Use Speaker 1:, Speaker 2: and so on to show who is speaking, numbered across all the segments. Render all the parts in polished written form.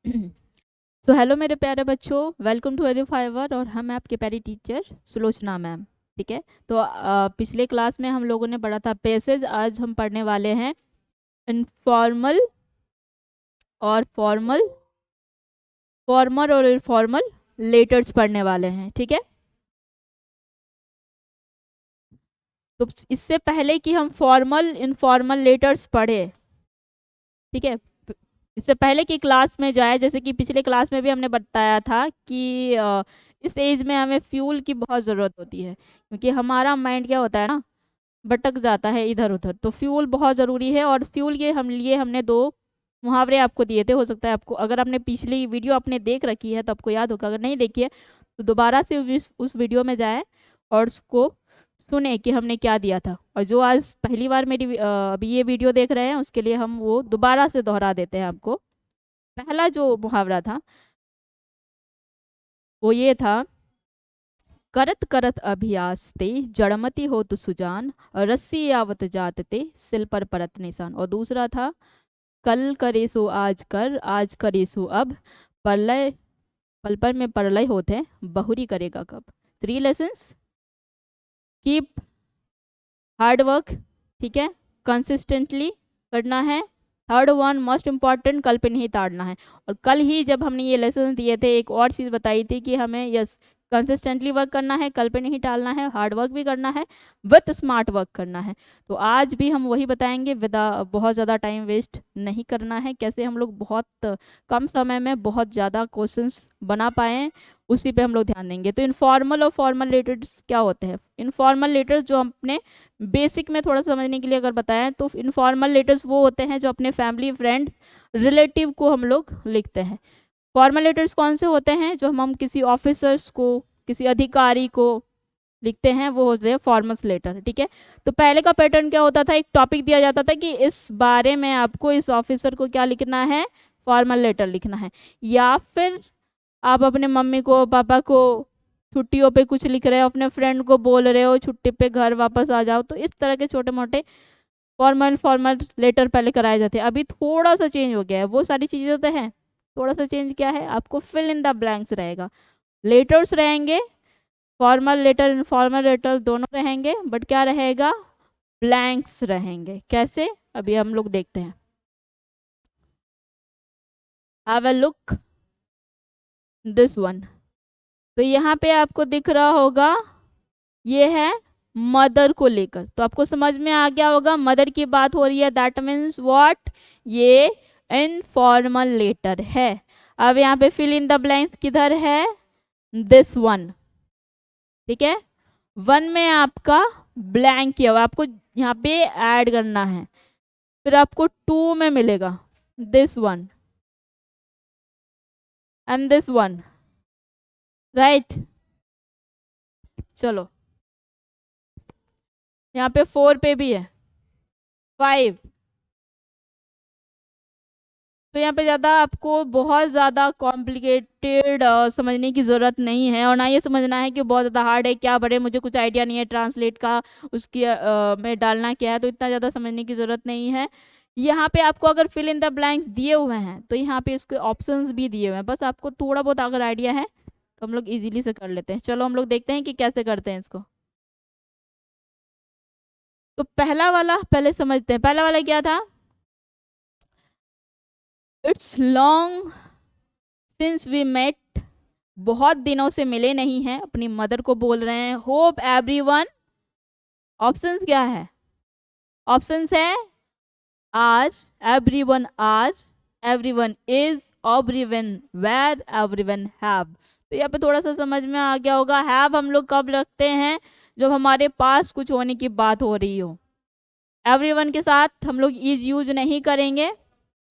Speaker 1: So hello मेरे प्यारे बच्चों, वेलकम टू एडुफाइवर। और हम आपके प्यारी टीचर सुलोचना मैम। ठीक है, तो पिछले क्लास में हम लोगों ने पढ़ा था पैसेज। आज हम पढ़ने वाले हैं इनफॉर्मल और फॉर्मल, फॉर्मल और इनफॉर्मल लेटर्स पढ़ने वाले हैं। ठीक है, तो इससे पहले कि हम फॉर्मल इनफॉर्मल लेटर्स पढ़े, ठीक है, इससे पहले कि क्लास में जाए, जैसे कि पिछले क्लास में भी हमने बताया था कि इस एज में हमें फ्यूल की बहुत ज़रूरत होती है, क्योंकि हमारा माइंड क्या होता है ना, भटक जाता है इधर उधर। तो फ्यूल बहुत ज़रूरी है। और फ्यूल के लिए हमने दो मुहावरे आपको दिए थे। हो सकता है आपको, अगर आपने पिछली वीडियो आपने देख रखी है तो आपको याद होगा, अगर नहीं देखी है तो दोबारा से उस वीडियो में जाएं और उसको सुने कि हमने क्या दिया था। और जो आज पहली बार मेरी अभी ये वीडियो देख रहे हैं, उसके लिए हम वो दोबारा से दोहरा देते हैं आपको। पहला जो मुहावरा था वो ये था, करत करत अभ्यास ते जड़मति हो तो सुजान, रस्सी आवत जात ते सिल पर परत निशान। और दूसरा था, कल करे सो आज करे सो अब, प्रलय पल पल में प्रलय होते बहुरी करेगा कब। 3 लेसन्स। कीप हार्ड वर्क, ठीक है, कंसिस्टेंटली करना है। थर्ड वन मोस्ट इम्पॉर्टेंट, कल पे नहीं ताड़ना है। और कल ही जब हमने ये लेसन दिए थे, एक और चीज़ बताई थी कि हमें यस कंसिस्टेंटली वर्क करना है, कल पे नहीं टालना है, हार्ड वर्क भी करना है, विथ स्मार्ट वर्क करना है। तो आज भी हम वही बताएंगे, विदा बहुत ज़्यादा टाइम वेस्ट नहीं करना है, कैसे हम लोग बहुत कम समय में बहुत ज़्यादा क्वेश्चंस बना पाएँ, उसी पे हम लोग ध्यान देंगे। तो इनफॉर्मल और फॉर्मल लेटर्स क्या होते हैं? इनफॉर्मल लेटर्स जो हम अपने बेसिक में थोड़ा समझने के लिए अगर बताएं, तो इनफॉर्मल लेटर्स वो होते हैं जो अपने फैमिली, फ्रेंड्स, रिलेटिव को हम लोग लिखते हैं। फॉर्मल लेटर्स कौन से होते हैं? जो हम किसी ऑफिसर्स को, किसी अधिकारी को लिखते हैं, वो होते हैं फॉर्मल लेटर। ठीक है, तो पहले का पैटर्न क्या होता था, एक टॉपिक दिया जाता था कि इस बारे में आपको इस ऑफिसर को क्या लिखना है, फॉर्मल लेटर लिखना है। या फिर आप अपने मम्मी को, पापा को छुट्टियों पे कुछ लिख रहे हो, अपने फ्रेंड को बोल रहे हो छुट्टी पे घर वापस आ जाओ, तो इस तरह के छोटे मोटे फॉर्मल फॉर्मल लेटर पहले कराए जाते हैं। अभी थोड़ा सा चेंज हो गया है, वो सारी चीज़ें तो हैं, थोड़ा सा चेंज क्या है, आपको फिल इन द ब्लैंक्स रहेगा। लेटर्स रहेंगे, फॉर्मल लेटर इनफॉर्मल लेटर दोनों रहेंगे, बट क्या रहेगा, ब्लैंक्स रहेंगे। कैसे, अभी हम लोग देखते हैं। Have a look this one. तो यहाँ पे आपको दिख रहा होगा, ये है मदर को लेकर, तो आपको समझ में आ गया होगा मदर की बात हो रही है, दैट मीन्स व्हाट, ये इनफॉर्मल लेटर है। अब यहाँ पे फिल इन द ब्लैंक्स किधर है, दिस वन। ठीक है, वन में आपका ब्लैंक किया हुआ, आपको यहाँ पे ऐड करना है। फिर आपको टू में मिलेगा this one and this one, right. चलो, यहाँ पे 4 पे भी है, 5। तो यहाँ पे ज़्यादा आपको बहुत ज़्यादा कॉम्प्लिकेटेड समझने की ज़रूरत नहीं है, और ना ये समझना है कि बहुत ज़्यादा हार्ड है, क्या बड़े मुझे कुछ आइडिया नहीं है ट्रांसलेट का, उसकी में डालना क्या है, तो इतना ज़्यादा समझने की ज़रूरत नहीं है। यहाँ पे आपको अगर फिल इन द ब्लैंक्स दिए हुए हैं, तो यहाँ पे इसके ऑप्शंस भी दिए हुए हैं, बस आपको थोड़ा बहुत अगर आइडिया है तो हम लोग इजीली से कर लेते हैं। चलो हम लोग देखते हैं कि कैसे करते हैं इसको। तो पहला वाला पहले समझते हैं, पहला वाला क्या था, it's long since we met, बहुत दिनों से मिले नहीं हैं, अपनी मदर को बोल रहे हैं। होप एवरीवन, ऑप्शंस क्या है, ऑप्शंस है are, everyone are, everyone is, everyone were, everyone have. तो यहाँ पे थोड़ा सा समझ में आ गया होगा, हैव हम लोग कब रखते हैं, जब हमारे पास कुछ होने की बात हो रही हो। एवरीवन के साथ हम लोग इज यूज नहीं करेंगे,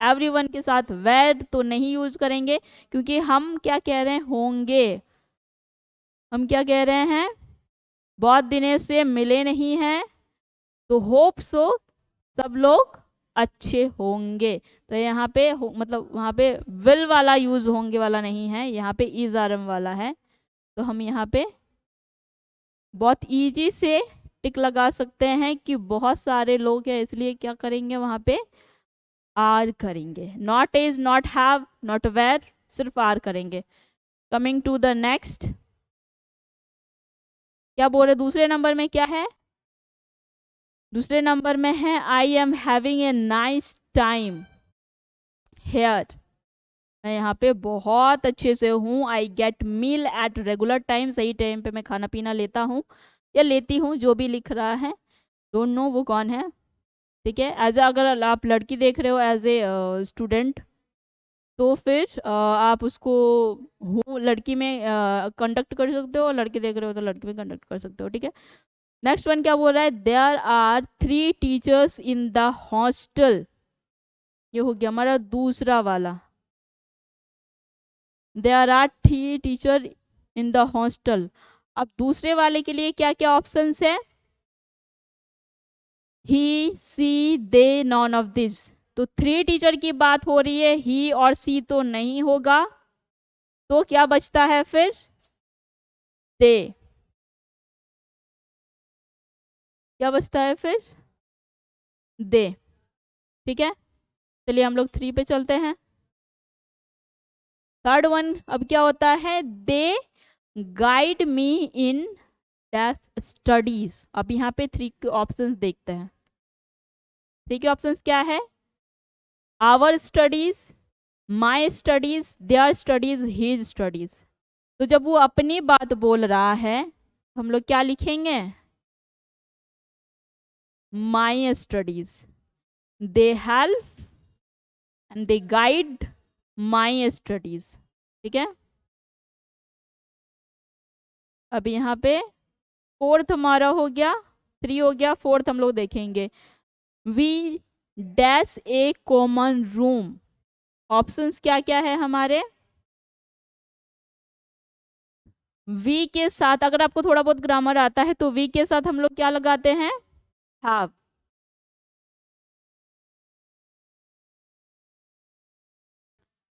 Speaker 1: एवरीवन के साथ वेर तो नहीं यूज करेंगे, क्योंकि हम क्या कह रहे हैं, होंगे। हम क्या कह रहे हैं, बहुत दिनों से मिले नहीं हैं, तो होप सो सब लोग अच्छे होंगे। तो यहाँ पे मतलब वहाँ पे विल वाला यूज होंगे वाला नहीं है, यहाँ पे इज आरम वाला है। तो हम यहाँ पे बहुत इजी से टिक लगा सकते हैं कि बहुत सारे लोग हैं, इसलिए क्या करेंगे वहाँ पे आर करेंगे, not is, not have, not were, सिर्फ आर करेंगे। कमिंग टू द नेक्स्ट, क्या बोल रहे दूसरे नंबर में क्या है? दूसरे नंबर में है I am having a nice time here. मैं यहाँ पे बहुत अच्छे से हूँ। I get meal at regular time, सही टाइम पे मैं खाना पीना लेता हूँ या लेती हूँ, जो भी लिख रहा है, डोंट नो वो कौन है। ठीक है, एज अगर आप लड़की देख रहे हो एज ए स्टूडेंट, तो फिर आप उसको हूँ लड़की में कंडक्ट कर सकते हो, और लड़की देख रहे हो तो लड़की में कंडक्ट कर सकते हो। ठीक है, नेक्स्ट वन क्या बोल रहा है? There are 3 teachers in the hostel. ये हो गया हमारा दूसरा वाला। There are 3 teacher in the hostel. अब दूसरे वाले के लिए क्या क्या ऑप्शंस है? He, she, they, none of this. तो 3 टीचर की बात हो रही है, ही और सी तो नहीं होगा, तो क्या बचता है फिर? दे। क्या बचता है फिर? दे। ठीक है, चलिए हम लोग 3 पे चलते हैं। थर्ड वन अब क्या होता है? They guide me in dash studies. अब यहाँ पे 3 के ऑप्शंस देखते हैं। 3 के ऑप्शंस क्या है? Our studies, my studies, their studies, his studies. तो जब वो अपनी बात बोल रहा है, हम लोग क्या लिखेंगे? My studies. They help and they guide my studies. ठीक है, अब यहाँ पे फोर्थ हमारा हो गया, 3 हो गया, फोर्थ हम लोग देखेंगे। We dash a common room. Options क्या क्या है हमारे? वी के साथ, अगर आपको थोड़ा बहुत ग्रामर आता है, तो वी के साथ हम लोग क्या लगाते हैं? हैव।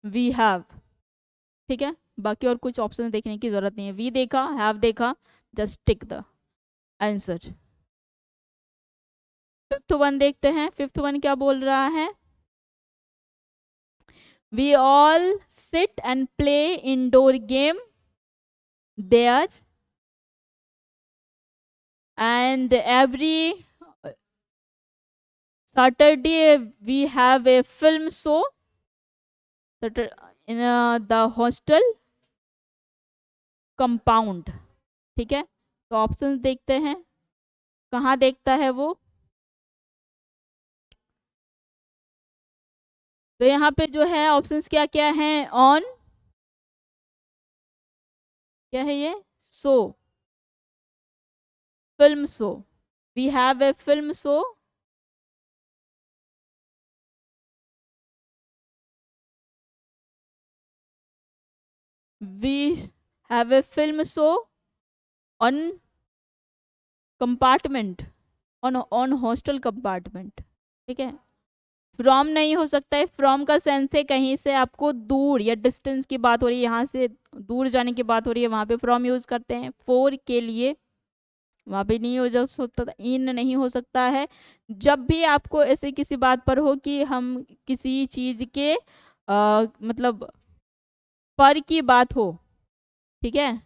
Speaker 1: We have. ठीक है, बाकी और कुछ ऑप्शन देखने की जरूरत नहीं है। वी देखा, हैव देखा, just tick the answer. Fifth one देखते हैं, फिफ्थ वन क्या बोल रहा है? We all sit and play indoor game there and every Saturday we have a film show in the hostel compound। ठीक है, तो ऑप्शंस देखते हैं, कहाँ देखता है वो? तो यहाँ पे जो है ऑप्शंस क्या क्या हैं? ऑन, क्या है ये? Show, film show. We have a film show. We have a film show on compartment, on on hostel compartment. ठीक है, फ्रॉम नहीं हो सकता है, फ्रॉम का सेंस है कहीं से आपको दूर या डिस्टेंस की बात हो रही है, यहाँ से दूर जाने की बात हो रही है, वहाँ पे फ्रॉम यूज़ करते हैं। फोर के लिए वहाँ पे नहीं हो जा सकता, इन नहीं हो सकता है। जब भी आपको ऐसे किसी बात पर हो कि हम किसी चीज़ के मतलब पर की बात हो, ठीक है,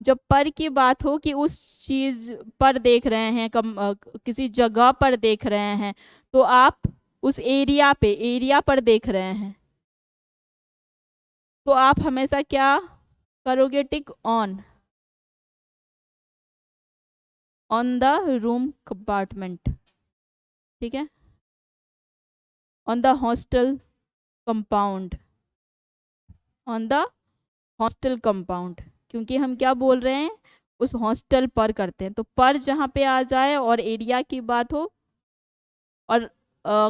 Speaker 1: जब पर की बात हो कि उस चीज पर देख रहे हैं, किसी जगह पर देख रहे हैं, तो आप उस एरिया पर देख रहे हैं, तो आप हमेशा क्या करोगे? Tick on, on the room compartment. ठीक है, on the hostel compound, on the hostel compound, क्योंकि हम क्या बोल रहे हैं? उस हॉस्टल पर करते हैं, तो पर जहाँ पे आ जाए और एरिया की बात हो और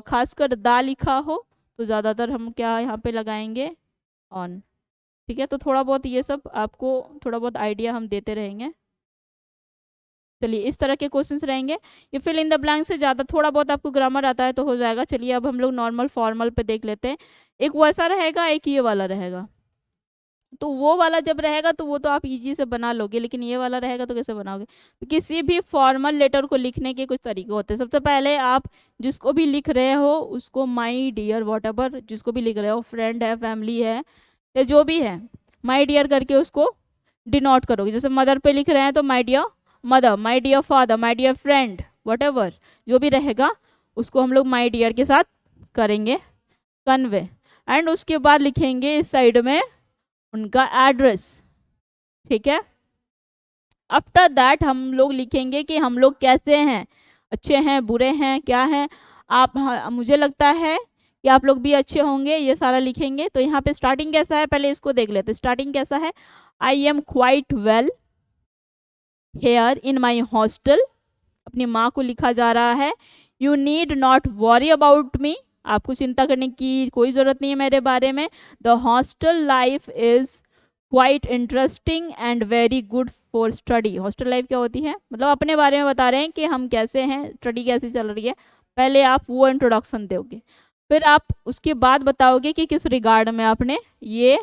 Speaker 1: खासकर दा लिखा हो, तो ज़्यादातर हम क्या यहाँ पे लगाएंगे? ऑन। ठीक है, तो थोड़ा बहुत ये सब आपको थोड़ा बहुत आइडिया हम देते रहेंगे। चलिए, इस तरह के क्वेश्चंस रहेंगे। ये फिल इन द ब्लैंक से ज़्यादा थोड़ा बहुत आपको ग्रामर आता है तो हो जाएगा। चलिए अब हम लोग नॉर्मल फॉर्मल पे देख लेते हैं। एक वैसा रहेगा, एक ये वाला रहेगा। तो वो वाला जब रहेगा तो वो तो आप इजी से बना लोगे, लेकिन ये वाला रहेगा तो कैसे बनाओगे? तो किसी भी फॉर्मल लेटर को लिखने के कुछ तरीके होते हैं। सबसे पहले आप जिसको भी लिख रहे हो उसको माई डियर वॉट एवर, जिसको भी लिख रहे हो, फ्रेंड है, फैमिली है, या जो भी है, माई डियर करके उसको डिनोट करोगे। जैसे मदर पे लिख रहे हैं तो my dear mother, my dear father, my dear friend, whatever जो भी रहेगा उसको हम लोग माई डियर के साथ करेंगे कन्वे। एंड उसके बाद लिखेंगे इस साइड में उनका एड्रेस, ठीक है। आफ्टर दैट हम लोग लिखेंगे कि हम लोग कैसे हैं, अच्छे हैं, बुरे हैं, क्या हैं आप। हाँ, मुझे लगता है कि आप लोग भी अच्छे होंगे, ये सारा लिखेंगे। तो यहाँ पे स्टार्टिंग कैसा है पहले इसको देख लेते हैं। स्टार्टिंग कैसा है, I am quite well here in my hostel, अपनी माँ को लिखा जा रहा है। You need not worry about me, आपको चिंता करने की कोई ज़रूरत नहीं है मेरे बारे में। The hostel life is quite interesting and very good for study. Hostel life क्या होती है, मतलब अपने बारे में बता रहे हैं कि हम कैसे हैं, स्टडी कैसी चल रही है। पहले आप वो इंट्रोडक्शन दोगे, फिर आप उसके बाद बताओगे कि किस रिगार्ड में आपने ये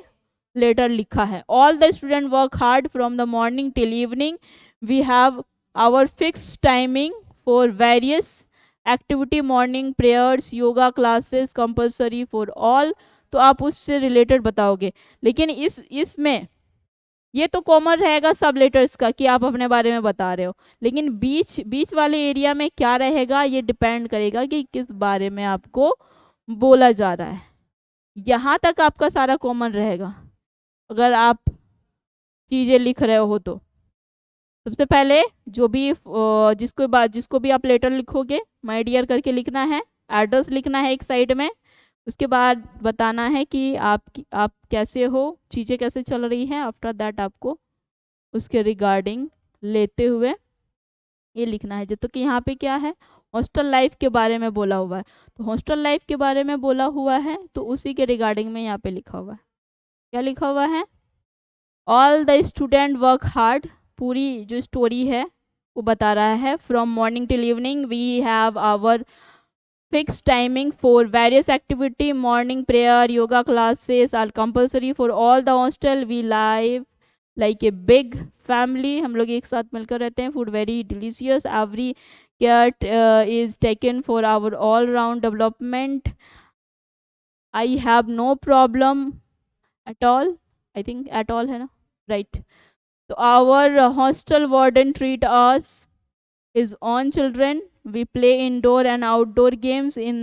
Speaker 1: लेटर लिखा है। All the student work hard from the morning till evening, we have our fix timing for various activity, morning prayers, yoga classes compulsory for all. तो आप उससे रिलेटेड बताओगे। लेकिन इसमें ये तो कॉमन रहेगा सब लेटर्स का कि आप अपने बारे में बता रहे हो, लेकिन बीच बीच वाले एरिया में क्या रहेगा ये डिपेंड करेगा कि किस बारे में आपको बोला जा रहा है। यहाँ तक आपका सारा कॉमन रहेगा अगर आप चीज़ें लिख रहे हो तो। सबसे पहले जो भी जिसको भी आप लेटर लिखोगे माय डियर करके लिखना है, एड्रेस लिखना है एक साइड में, उसके बाद बताना है कि आप कैसे हो, चीज़ें कैसे चल रही हैं। आफ्टर दैट आपको उसके रिगार्डिंग लेते हुए ये लिखना है। जब तक कि यहाँ पे क्या है, हॉस्टल लाइफ के बारे में बोला हुआ है, तो हॉस्टल लाइफ के बारे में बोला हुआ है तो उसी के रिगार्डिंग में यहाँ पे लिखा हुआ है। क्या लिखा हुआ है, all the student work hard, पूरी जो स्टोरी है वो बता रहा है। From morning till evening we have our fixed timing for various activity, morning prayer, yoga classes are compulsory for all the hostel, we live like a big family, हम लोग एक साथ मिलकर रहते हैं। food very delicious, every care is taken for our all round development, I have no problem at all, I think at all है ना, right। तो our hostel warden treat us his own children, we play indoor and outdoor games in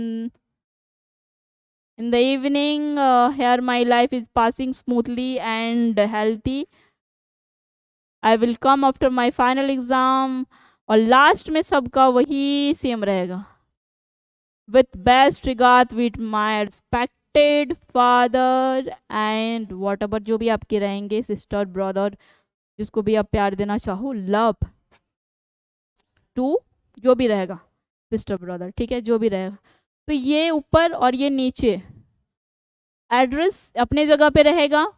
Speaker 1: the evening, here my life is passing smoothly and healthy, I will come after my final exam। और last में सबका वही same रहेगा, with best regard with my respected father and whatever जो भी आपके रहेंगे, sister, brother, जिसको भी आप प्यार देना चाहो, लव टू जो भी रहेगा, सिस्टर, ब्रदर, ठीक है, जो भी रहेगा। तो ये ऊपर और ये नीचे एड्रेस अपने जगह पे रहेगा।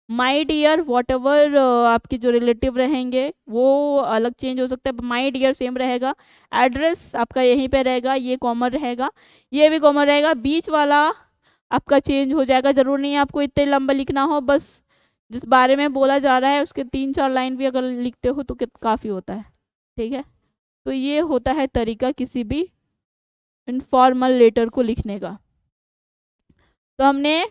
Speaker 1: माई डियर वॉट एवर आपके जो रिलेटिव रहेंगे वो अलग चेंज हो सकता है, माई डियर सेम रहेगा। एड्रेस आपका यहीं पे रहेगा, ये कॉमन रहेगा, ये भी कॉमन रहेगा। बीच वाला आपका चेंज हो जाएगा, ज़रूर नहीं है आपको इतने लंबा लिखना हो, बस जिस बारे में बोला जा रहा है उसके 3-4 लाइन भी अगर लिखते हो तो काफ़ी होता है, ठीक है। तो ये होता है तरीका किसी भी इनफॉर्मल लेटर को लिखने का। तो हमने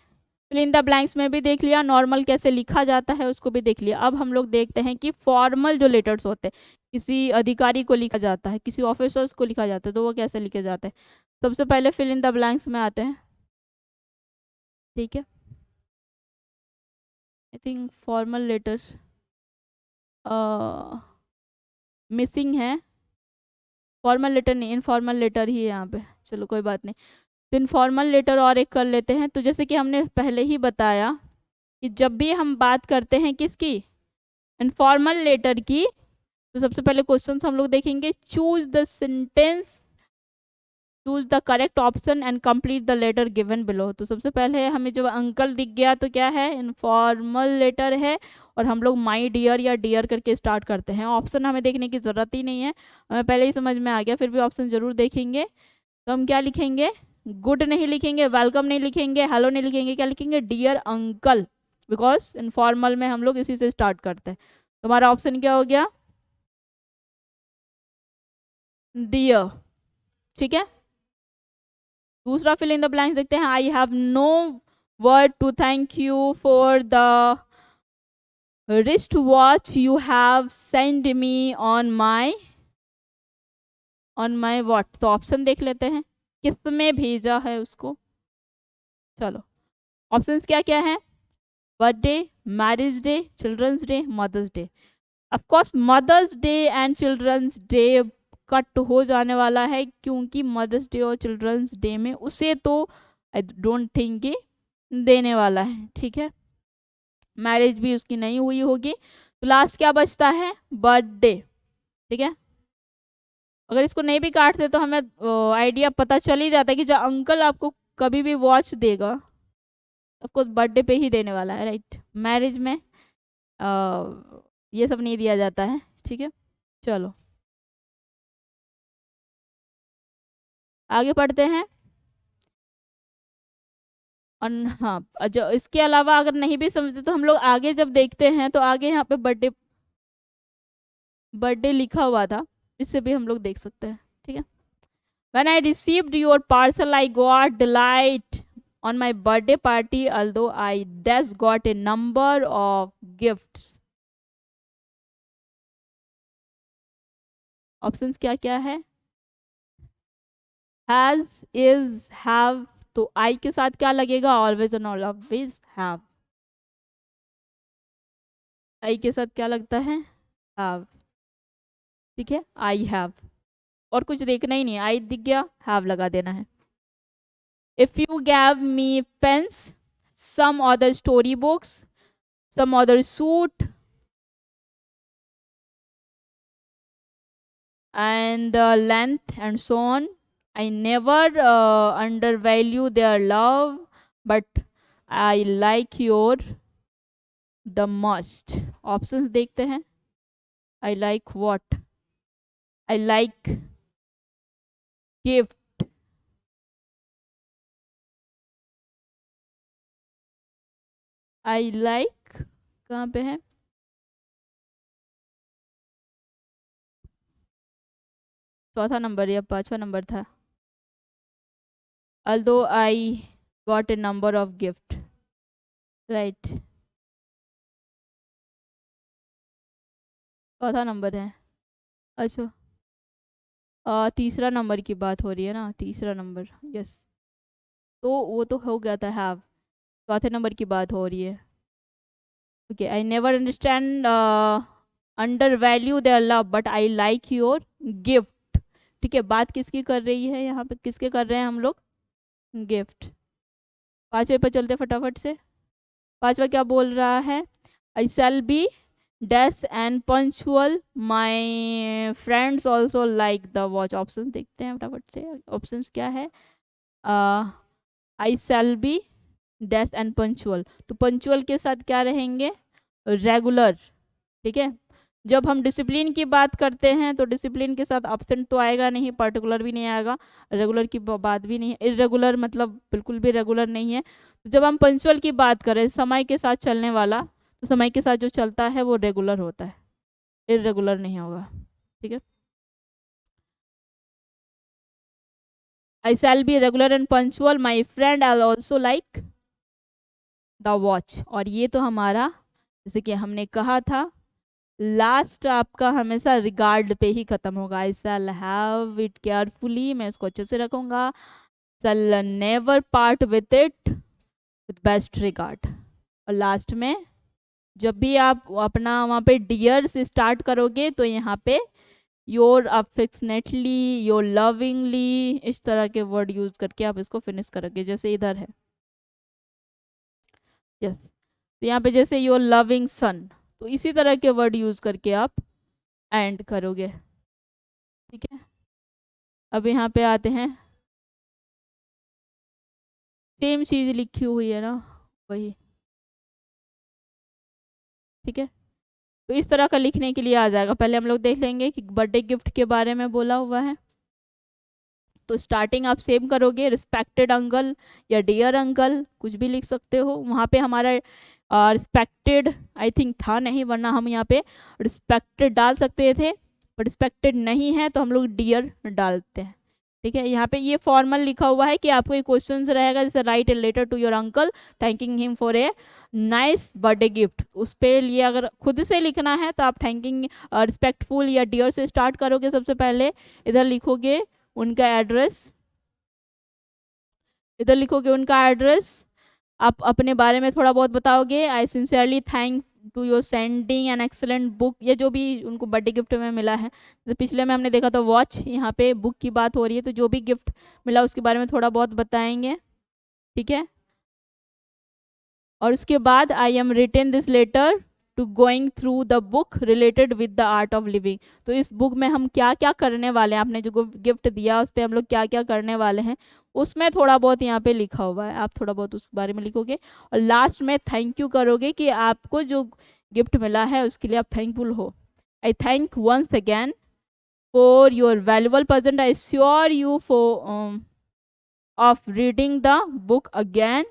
Speaker 1: फिल इन द ब्लैंक्स में भी देख लिया, नॉर्मल कैसे लिखा जाता है उसको भी देख लिया। अब हम लोग देखते हैं कि फॉर्मल जो लेटर्स होते हैं, किसी अधिकारी को लिखा जाता है, किसी ऑफिसर्स को लिखा जाता है, तो वो कैसे लिखे जाते हैं। सबसे पहले फिल इन द ब्लैंक्स में आते हैं, ठीक है। I think formal letter missing है, फॉर्मल लेटर नहीं, इनफॉर्मल लेटर ही है यहाँ पे, चलो कोई बात नहीं। तो इनफॉर्मल लेटर और एक कर लेते हैं। तो जैसे कि हमने पहले ही बताया कि जब भी हम बात करते हैं किसकी, इनफॉर्मल लेटर की, तो सबसे पहले क्वेश्चन हम लोग देखेंगे, choose the sentence, choose the correct option and complete the letter given below. तो सबसे पहले हमें जब अंकल दिख गया तो क्या है, इनफॉर्मल लेटर है, और हम लोग माई डियर या डियर करके स्टार्ट करते हैं। ऑप्शन हमें देखने की ज़रूरत ही नहीं है, हमें पहले ही समझ में आ गया, फिर भी ऑप्शन ज़रूर देखेंगे। तो हम क्या लिखेंगे, गुड नहीं लिखेंगे, वेलकम नहीं लिखेंगे, हेलो नहीं लिखेंगे, क्या लिखेंगे, डियर अंकल, बिकॉज इनफॉर्मल में हम लोग इसी से स्टार्ट करते हैं। तुम्हारा ऑप्शन क्या हो गया? डियर। ठीक है, दूसरा फिल इन द ब्लैंक्स देखते हैं। I have no word to thank you for the wrist watch you have send me on my what. तो ऑप्शन देख लेते हैं किस में भेजा है उसको। चलो, ऑप्शंस क्या क्या है? Birthday, marriage day, children's day, mother's day. Of course mother's day and children's day cut हो जाने वाला है, क्योंकि मदर्स डे और चिल्ड्रंस डे में उसे तो आई डोंट थिंक कि देने वाला है। ठीक है, मैरिज भी उसकी नहीं हुई होगी, तो लास्ट क्या बचता है? बर्थडे। ठीक है, अगर इसको नहीं भी काटते तो हमें आइडिया पता चल ही जाता है कि जो अंकल आपको कभी भी वॉच देगा, आपको बर्थडे पे ही देने वाला है, राइट। मैरिज में ये सब नहीं दिया जाता है। ठीक है, चलो आगे पढ़ते हैं। और हाँ, जो इसके अलावा अगर नहीं भी समझते तो हम लोग आगे जब देखते हैं तो आगे यहाँ पे बर्थडे बर्थडे लिखा हुआ था, इससे भी हम लोग देख सकते हैं। ठीक है, When I received your parcel, I got delight on my birthday party, although I thus got a number of gifts. Options क्या क्या है? Has, is, have। तो I के साथ क्या लगेगा? Always and always have। I के साथ क्या लगता है? Have। ठीक है, I have। और कुछ देखना ही नहीं है, I दिख गया, have लगा देना है। If you gave me pens, some other story books, some other suit, and length and so on, I never undervalue their love, but I like your the most। Options देखते हैं। I like what? I like gift। I like कहाँ पे है? चौथा number या पांचवा number था? Although I got a number of gift, right। चौथा नंबर है। अच्छा, तीसरा नंबर की बात हो रही है ना, तीसरा नंबर, यस। तो वो तो हो गया था हैव, चौथे नंबर की बात हो रही है। Okay, I never understand under value their love, but I like your gift. ठीक है, बात किसकी कर रही है यहाँ पे? किसके कर रहे हैं हम लोग? गिफ्ट। पांचवे पर चलते फटाफट से। पांचवा क्या बोल रहा है? I shall be dash and punctual, my friends also like the watch. Option देखते हैं फटाफट से, ऑप्शन क्या है? I shall be dash and punctual. तो पंचुअल के साथ क्या रहेंगे? रेगुलर। ठीक है, जब हम डिसिप्लिन की बात करते हैं तो डिसिप्लिन के साथ एब्सेंट तो आएगा नहीं, पर्टिकुलर भी नहीं आएगा, रेगुलर की बात भी नहीं है, इरेगुलर मतलब बिल्कुल भी रेगुलर नहीं है। तो जब हम पंचुअल की बात करें, समय के साथ चलने वाला, तो समय के साथ जो चलता है वो रेगुलर होता है, इरेगुलर नहीं होगा। ठीक है, I shall be regular and punctual, my friend I also like the watch. और ये तो हमारा, जैसे कि हमने कहा था, लास्ट आपका हमेशा रिगार्ड पे ही खत्म होगा। आई शैल हैव इट केयरफुली, मैं इसको अच्छे से रखूंगा। शैल never part with it with best regard. और लास्ट में जब भी आप अपना वहाँ पे डियर से स्टार्ट करोगे तो यहाँ पे योर अफेक्शनेटली, योर लविंगली, इस तरह के वर्ड यूज करके आप इसको फिनिश करोगे, जैसे इधर है। यस, तो यहाँ पे जैसे योर लविंग सन, तो इसी तरह के वर्ड यूज करके आप एंड करोगे। ठीक है, अब यहाँ पे आते हैं, सेम चीज लिखी हुई है ना, वही। ठीक है, तो इस तरह का लिखने के लिए आ जाएगा। पहले हम लोग देख लेंगे कि बर्थडे गिफ्ट के बारे में बोला हुआ है। तो स्टार्टिंग आप सेम करोगे, रिस्पेक्टेड अंकल या डियर अंकल, कुछ भी लिख सकते हो। वहाँ पे हमारा रिस्पेक्टेड आई थिंक था नहीं, वरना हम यहाँ पे रिस्पेक्टेड डाल सकते थे, पर रिस्पेक्टेड नहीं है तो हम लोग डियर डालते हैं। ठीक है, यहाँ पे ये फॉर्मल लिखा हुआ है कि आपको एक क्वेश्चन रहेगा जैसे write a letter to your uncle thanking him for a nice birthday gift. उस पर लिए अगर खुद से लिखना है तो आप थैंकिंग रिस्पेक्टफुल या डियर से स्टार्ट करोगे। सबसे पहले इधर लिखोगे उनका एड्रेस, इधर लिखोगे उनका एड्रेस, आप अपने बारे में थोड़ा बहुत बताओगे। I sincerely thank to your sending an excellent book, ये जो भी उनको बर्थडे गिफ्ट में मिला है। जैसे पिछले में हमने देखा था वॉच, यहाँ पे बुक की बात हो रही है, तो जो भी गिफ्ट मिला उसके बारे में थोड़ा बहुत बताएंगे। ठीक है, और उसके बाद I am written this letter to going through the book related with the art of living. तो इस बुक में हम क्या क्या करने वाले हैं, आपने जो गिफ्ट दिया उस पर हम लोग क्या क्या करने वाले हैं, उसमें थोड़ा बहुत यहाँ पे लिखा हुआ है, आप थोड़ा बहुत उस बारे में लिखोगे। और लास्ट में थैंक यू करोगे कि आपको जो गिफ्ट मिला है उसके लिए आप थैंकफुल हो। I thank once again for your valuable present, I sure you for of reading the book again,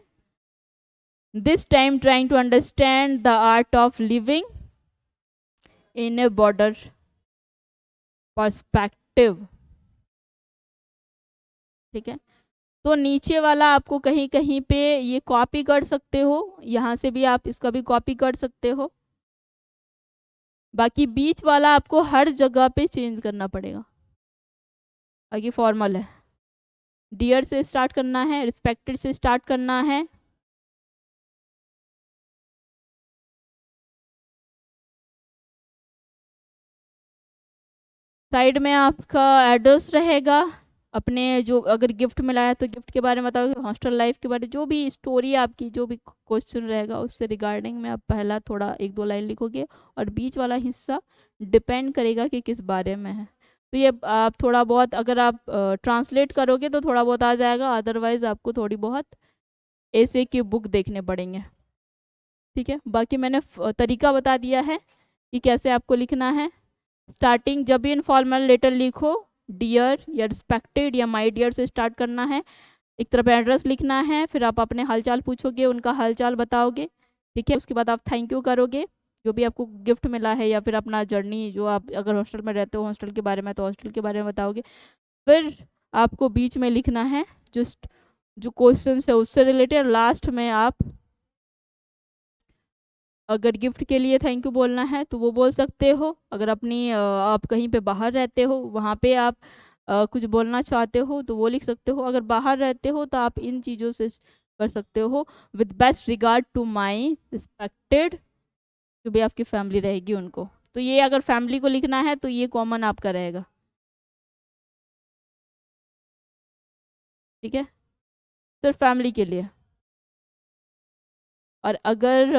Speaker 1: this time trying to understand the art of living in a broader perspective। ठीक है, तो नीचे वाला आपको कहीं कहीं पे ये कॉपी कर सकते हो, यहाँ से भी आप इसका भी कॉपी कर सकते हो। बाकी बीच वाला आपको हर जगह पे चेंज करना पड़ेगा। बाकी फॉर्मल है, डियर से स्टार्ट करना है, रिस्पेक्टेड से स्टार्ट करना है, साइड में आपका एड्रेस रहेगा, अपने जो अगर गिफ्ट मिला है तो गिफ्ट के बारे में बताओगे, हॉस्टल लाइफ के बारे में जो भी स्टोरी आपकी, जो भी क्वेश्चन रहेगा उससे रिगार्डिंग में आप पहला थोड़ा एक दो लाइन लिखोगे, और बीच वाला हिस्सा डिपेंड करेगा कि किस बारे में है। तो ये आप थोड़ा बहुत अगर आप ट्रांसलेट करोगे तो थोड़ा बहुत आ जाएगा, अदरवाइज आपको थोड़ी बहुत ऐसे की बुक देखने पड़ेंगे। ठीक है, बाकी मैंने तरीका बता दिया है कि कैसे आपको लिखना है। स्टार्टिंग जब भी इनफॉर्मल लेटर लिखो, डियर या रिस्पेक्टेड या माय डियर से स्टार्ट करना है, एक तरफ एड्रेस लिखना है, फिर आप अपने हालचाल पूछोगे, उनका हालचाल बताओगे। ठीक है, उसके बाद आप थैंक यू करोगे जो भी आपको गिफ्ट मिला है, या फिर अपना जर्नी जो आप अगर हॉस्टल में रहते हो हॉस्टल के बारे में तो हॉस्टल के बारे में बताओगे। फिर आपको बीच में लिखना है जस्ट जो क्वेश्चन है उससे रिलेटेड, लास्ट में आप अगर गिफ्ट के लिए थैंक यू बोलना है तो वो बोल सकते हो। अगर अपनी आप कहीं पे बाहर रहते हो वहाँ पे आप कुछ बोलना चाहते हो तो वो लिख सकते हो। अगर बाहर रहते हो तो आप इन चीज़ों से कर सकते हो, with best regard to my respected, जो भी आपकी फैमिली रहेगी उनको। तो ये अगर फैमिली को लिखना है तो ये कॉमन आपका रहेगा। ठीक है, सिर्फ फैमिली के लिए। और अगर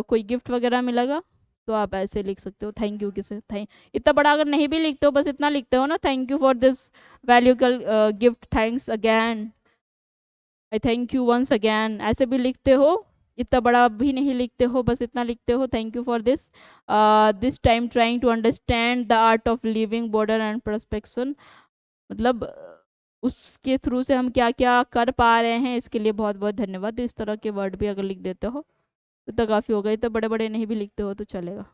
Speaker 1: कोई गिफ्ट वगैरह मिलेगा तो आप ऐसे लिख सकते हो थैंक यू किसे थैंक, इतना बड़ा अगर नहीं भी लिखते हो बस इतना लिखते हो ना, thank you for this valuable gift, thanks again, I thank you once again, ऐसे भी लिखते हो। इतना बड़ा भी नहीं लिखते हो, बस इतना लिखते हो thank you for this this time trying to understand the art of living border and perception, मतलब उसके थ्रू से हम क्या क्या कर पा रहे हैं इसके लिए बहुत बहुत धन्यवाद। इस तरह के वर्ड भी अगर लिख देते हो तो काफ़ी होगा, इतना बड़े बड़े नहीं भी लिखते हो तो चलेगा।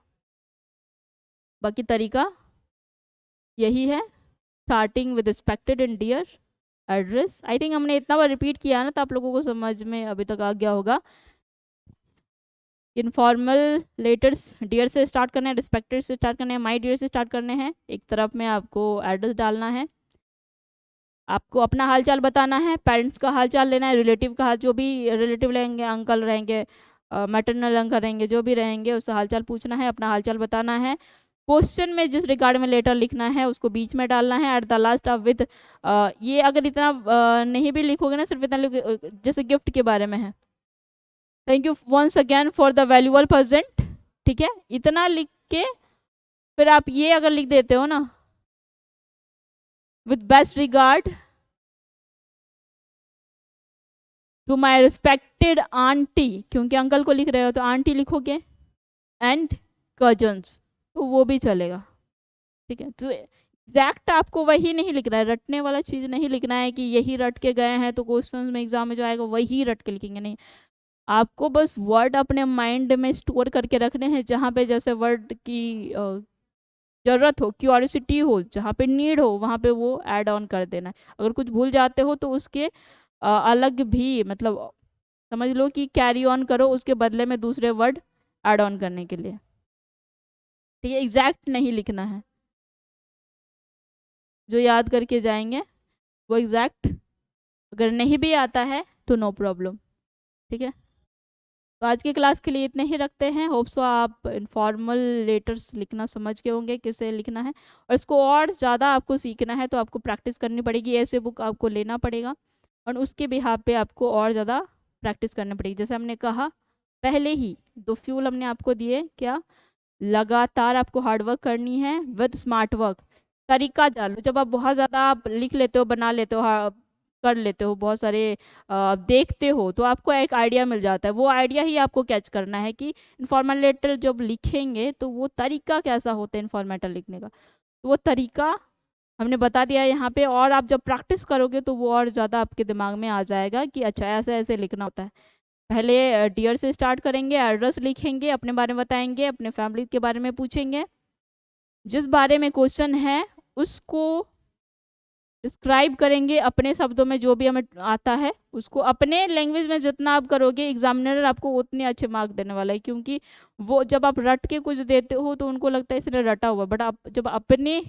Speaker 1: बाकी तरीका यही है, starting with respected and dear, address. I think हमने इतना बार रिपीट किया ना तो आप लोगों को समझ में अभी तक आ गया होगा। इनफॉर्मल लेटर्स डियर से स्टार्ट करने हैं, रिस्पेक्टेड से स्टार्ट करने हैं, माई डियर से स्टार्ट करने हैं, एक तरफ में आपको एड्रेस डालना है, आपको अपना हालचाल बताना है, पेरेंट्स का हालचाल लेना है, रिलेटिव का हाल, जो भी रिलेटिव रहेंगे, अंकल रहेंगे, मैटरनल अंकल रहेंगे, जो भी रहेंगे उससे हालचाल पूछना है, अपना हालचाल बताना है। क्वेश्चन में जिस रिगार्ड में लेटर लिखना है उसको बीच में डालना है, at the last of with, ये अगर इतना नहीं भी लिखोगे ना, सिर्फ इतना जैसे गिफ्ट के बारे में है, thank you once again for the valuable present. ठीक है, इतना लिख के फिर आप ये अगर लिख देते हो ना, with best regard to my respected aunty, क्योंकि अंकल को लिख रहे हो तो आंटी लिखोगे, एंड कजन्स, तो वो भी चलेगा। ठीक है, तो एग्जैक्ट आपको वही नहीं लिखना है, रटने वाला चीज़ नहीं लिखना है कि यही रट के गए हैं तो क्वेश्चन में एग्जाम में जो आएगा वही रट के लिखेंगे, नहीं। आपको बस वर्ड अपने माइंड में स्टोर करके रखने हैं, जहाँ पे जैसे वर्ड की ज़रूरत हो, क्यूरियोसिटी हो, जहाँ पे नीड हो वहाँ पे वो ऐड ऑन कर देना है। अगर कुछ भूल जाते हो तो उसके अलग भी मतलब समझ लो कि कैरी ऑन करो उसके बदले में दूसरे वर्ड ऐड ऑन करने के लिए। ठीक है, एग्जैक्ट नहीं लिखना है, जो याद करके जाएंगे वो एग्जैक्ट। अगर नहीं भी आता है तो नो प्रॉब्लम। ठीक है, तो आज की क्लास के लिए इतने ही रखते हैं। होप सो आप इनफॉर्मल लेटर्स लिखना समझ गए होंगे किसे लिखना है, और इसको और ज़्यादा आपको सीखना है तो आपको प्रैक्टिस करनी पड़ेगी। ऐसे बुक आपको लेना पड़ेगा और उसके बिहाफ पे आपको और ज़्यादा प्रैक्टिस करनी पड़ेगी। जैसे हमने कहा पहले ही, दो फ्यूल हमने आपको दिए, क्या लगातार आपको हार्डवर्क करनी है विद स्मार्ट वर्क। तरीका जान लो, जब आप बहुत ज़्यादा आप लिख लेते हो, बना लेते हो, कर लेते हो, बहुत सारे देखते हो, तो आपको एक आइडिया मिल जाता है। वो आइडिया ही आपको कैच करना है कि इन्फॉर्मल लेटर जब लिखेंगे तो वो तरीका कैसा होता है इन्फॉर्मेटल लिखने का, तो वो तरीका हमने बता दिया है यहाँ पे। और आप जब प्रैक्टिस करोगे तो वो और ज़्यादा आपके दिमाग में आ जाएगा कि अच्छा ऐसे ऐसे लिखना होता है। पहले डियर से स्टार्ट करेंगे, एड्रेस लिखेंगे, अपने बारे में बताएंगे, अपने फैमिली के बारे में पूछेंगे, जिस बारे में क्वेश्चन है उसको डिस्क्राइब करेंगे अपने शब्दों में, जो भी हमें आता है उसको अपने लैंग्वेज में जितना आप करोगे एग्जामिनर आपको उतने अच्छे मार्क देने वाला है। क्योंकि वो जब आप रट के कुछ देते हो तो उनको लगता है इसने रटा हुआ, बट आप जब अपने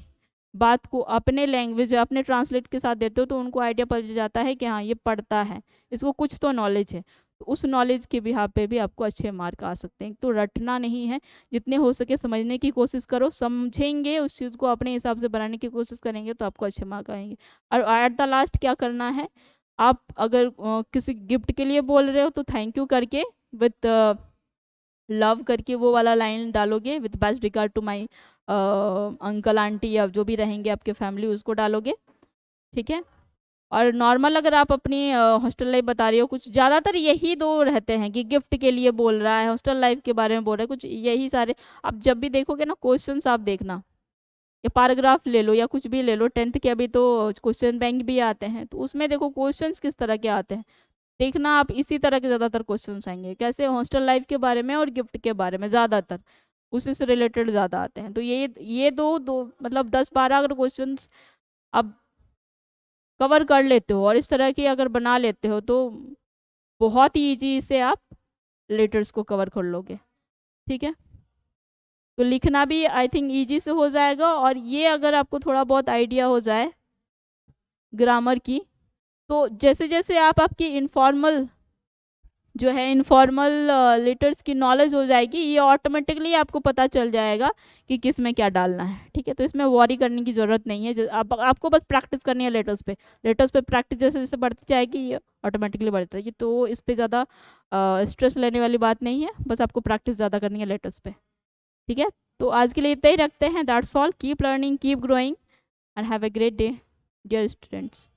Speaker 1: बात को अपने लैंग्वेज अपने ट्रांसलेट के साथ देते हो तो उनको आइडिया पड़ जाता है कि हाँ ये पढ़ता है, इसको कुछ तो नॉलेज है। तो उस नॉलेज के बिहार पे भी आपको अच्छे मार्क आ सकते हैं। तो रटना नहीं है, जितने हो सके समझने की कोशिश करो, समझेंगे उस चीज़ को अपने हिसाब से बनाने की कोशिश करेंगे तो आपको अच्छे मार्क आएंगे। और एट द लास्ट क्या करना है, आप अगर किसी गिफ्ट के लिए बोल रहे हो तो थैंक यू करके विथ लव करके वो वाला लाइन डालोगे, with best regard to my uncle aunty या जो भी रहेंगे आपके फैमिली, उसको डालोगे। ठीक है, और नॉर्मल अगर आप अपनी हॉस्टल लाइफ बता रही हो, कुछ ज़्यादातर यही दो रहते हैं कि गिफ्ट के लिए बोल रहा है, हॉस्टल लाइफ के बारे में बोल रहा है, कुछ यही सारे। आप जब भी देखोगे ना क्वेश्चंस, आप देखना या पैराग्राफ ले लो या कुछ भी ले लो, 10th के अभी तो क्वेश्चन बैंक भी आते हैं, तो उसमें देखो क्वेश्चंस किस तरह के आते हैं, देखना आप इसी तरह के ज़्यादातर क्वेश्चंस आएंगे, कैसे हॉस्टल लाइफ के बारे में और गिफ्ट के बारे में, ज़्यादातर उसी से रिलेटेड ज़्यादा आते हैं। तो ये दो दो मतलब 10-12 अगर क्वेश्चंस आप कवर कर लेते हो और इस तरह की अगर बना लेते हो तो बहुत ही ईजी से आप लेटर्स को कवर कर लोगे। ठीक है, तो लिखना भी आई थिंक ईजी से हो जाएगा। और ये अगर आपको थोड़ा बहुत आइडिया हो जाए ग्रामर की, तो जैसे जैसे आप आपकी इनफॉर्मल जो है इनफॉर्मल लेटर्स की नॉलेज हो जाएगी, ये ऑटोमेटिकली आपको पता चल जाएगा कि किस में क्या डालना है। ठीक है, तो इसमें वॉरी करने की ज़रूरत नहीं है, आपको बस प्रैक्टिस करनी है लेटर्स पे प्रैक्टिस जैसे जैसे बढ़ती जाएगी ये ऑटोमेटिकली बढ़ती जाएगी। तो इस पर ज़्यादा स्ट्रेस लेने वाली बात नहीं है, बस आपको प्रैक्टिस ज़्यादा करनी है लेटर्स पे। ठीक है, तो आज के लिए इतना ही रखते हैं। That's all, keep learning, keep growing and have a great day dear students.